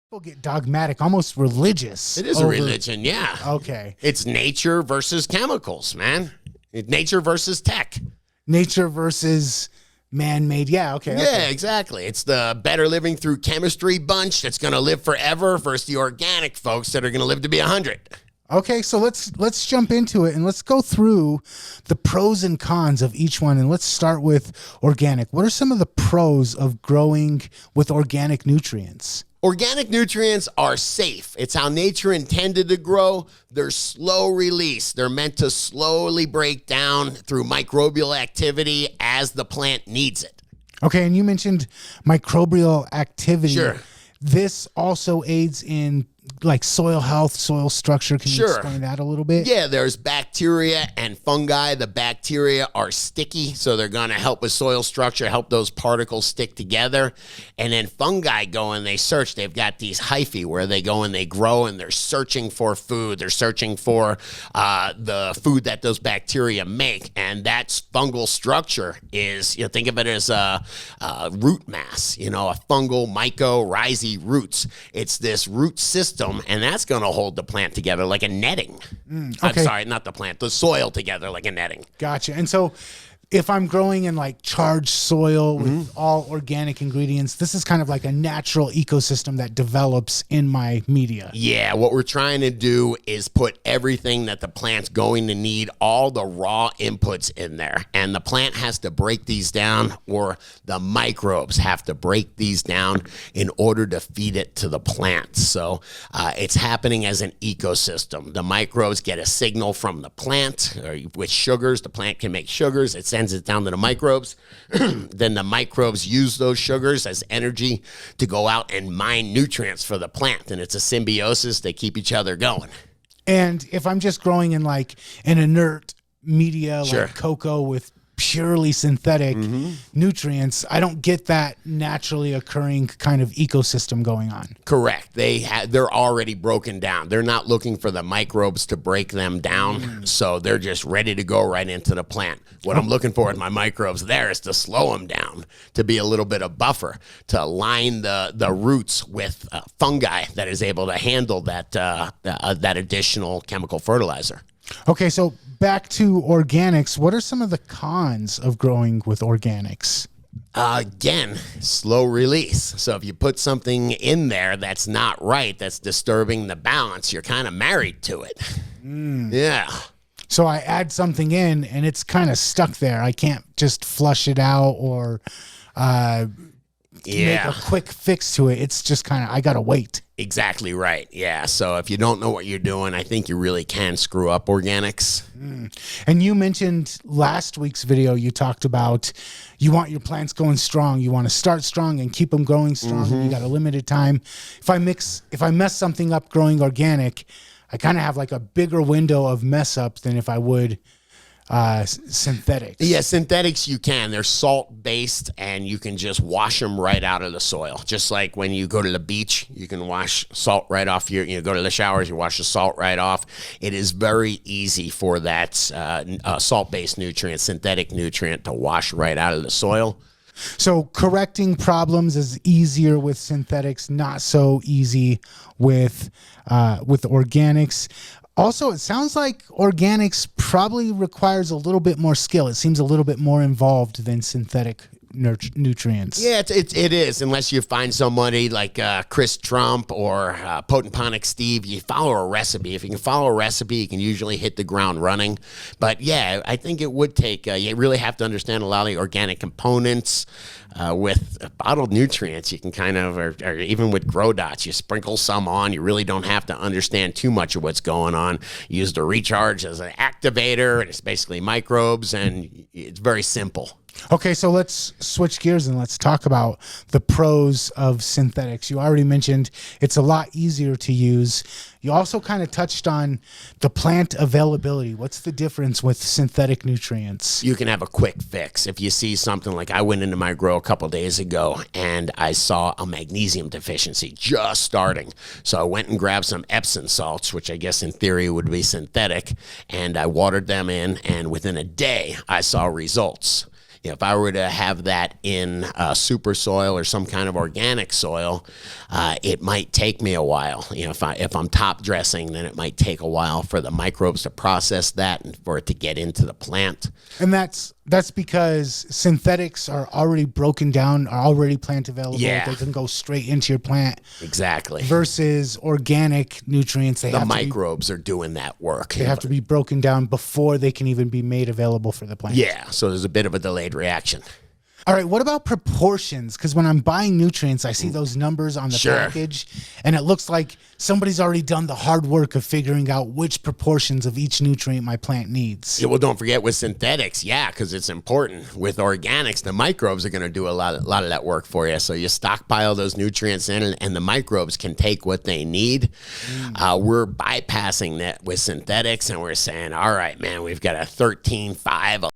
People get dogmatic, almost religious. It is a religion, yeah. Okay. It's nature versus chemicals, man. Nature versus tech. Nature versus man-made. Yeah, okay. Yeah, exactly. It's the better living through chemistry bunch that's going to live forever versus the organic folks that are going to live to be 100. Okay, so let's jump into it and let's go through the pros and cons of each one. And let's start with organic. What are some of the pros of growing with organic nutrients? Organic nutrients are safe. It's how nature intended to grow. They're slow release. They're meant to slowly break down through microbial activity as the plant needs it. Okay, and you mentioned microbial activity. Sure. This also aids in like soil health, soil structure. Can you explain that a little bit? Yeah, there's bacteria and fungi. The bacteria are sticky, so they're going to help with soil structure, help those particles stick together. And then fungi go and they search. They've got these hyphae where they go and they grow and they're searching for food. They're searching for the food that those bacteria make. And that fungal structure is, think of it as a root mass, a fungal mycorrhizae roots. It's this root system. And that's going to hold the plant together like a netting. Okay. I'm sorry, not the plant, the soil together like a netting. Gotcha. And so if I'm growing in like charged soil with all organic ingredients, this is kind of like a natural ecosystem that develops in my media. Yeah, what we're trying to do is put everything that the plant's going to need, all the raw inputs in there. And the plant has to break these down, or the microbes have to break these down in order to feed it to the plant. So it's happening as an ecosystem. The microbes get a signal from the plant with sugars. The plant can make sugars. It sends it down to the microbes. Then the microbes use those sugars as energy to go out and mine nutrients for the plant. And it's a symbiosis. They keep each other going. And if I'm just growing in like an inert media, like cocoa with purely synthetic nutrients, I don't get that naturally occurring kind of ecosystem going on. Correct. They're already broken down. They're not looking for the microbes to break them down, so they're just ready to go right into the plant. What I'm looking for in my microbes there is to slow them down, to be a little bit of buffer, to line the roots with fungi that is able to handle that additional chemical fertilizer. Okay, so back to organics. What are some of the cons of growing with organics? Again, slow release. So if you put something in there that's not right, that's disturbing the balance, you're kind of married to it. Yeah. So I add something in and it's kind of stuck there. I can't just flush it out or make a quick fix to it. It's just kind of, I got to wait. Exactly right. Yeah. So if you don't know what you're doing, I think you really can screw up organics. And you mentioned last week's video, you talked about you want your plants going strong. You want to start strong and keep them going strong. You got a limited time. If I mess something up growing organic, I kind of have like a bigger window of mess up than if I would synthetics. Yeah, synthetics you can. They're salt-based, and you can just wash them right out of the soil. Just like when you go to the beach, you can wash salt right off go to the showers, you wash the salt right off. It is very easy for that salt-based nutrient, synthetic nutrient, to wash right out of the soil. So correcting problems is easier with synthetics, not so easy with organics. Also, it sounds like organics probably requires a little bit more skill. It seems a little bit more involved than synthetic nutrients. Yeah, it is, unless you find somebody like Chris Trump or Potent Ponic Steve. You follow a recipe. If you can follow a recipe, you can usually hit the ground running. But yeah, I think it would take, you really have to understand a lot of the organic components. With bottled nutrients, you can kind of, or even with Grow Dots, you sprinkle some on. You really don't have to understand too much of what's going on. You use the recharge as an activator, and it's basically microbes, and it's very simple. Okay, so let's switch gears and let's talk about the pros of synthetics. You already mentioned it's a lot easier to use. You also kind of touched on the plant availability. What's the difference with synthetic nutrients? You can have a quick fix. If you see something like I went into my grow a couple days ago and I saw a magnesium deficiency just starting. So I went and grabbed some Epsom salts, which I guess in theory would be synthetic, and I watered them in, and within a day I saw results. If I were to have that in super soil or some kind of organic soil, it might take me a while. If I'm top dressing, then it might take a while for the microbes to process that and for it to get into the plant. And that's because synthetics are already broken down, are already plant available. Yeah. They can go straight into your plant. Exactly. Versus organic nutrients, The microbes are doing that work. They have to be broken down before they can even be made available for the plant. Yeah, so there's a bit of a delayed reaction. All right, what about proportions? Because when I'm buying nutrients, I see those numbers on the package, and it looks like somebody's already done the hard work of figuring out which proportions of each nutrient my plant needs. Yeah, well, don't forget with synthetics, because it's important. With organics, the microbes are going to do a lot of that work for you. So you stockpile those nutrients in, and the microbes can take what they need. We're bypassing that with synthetics, and we're saying, all right, man, we've got a 13.5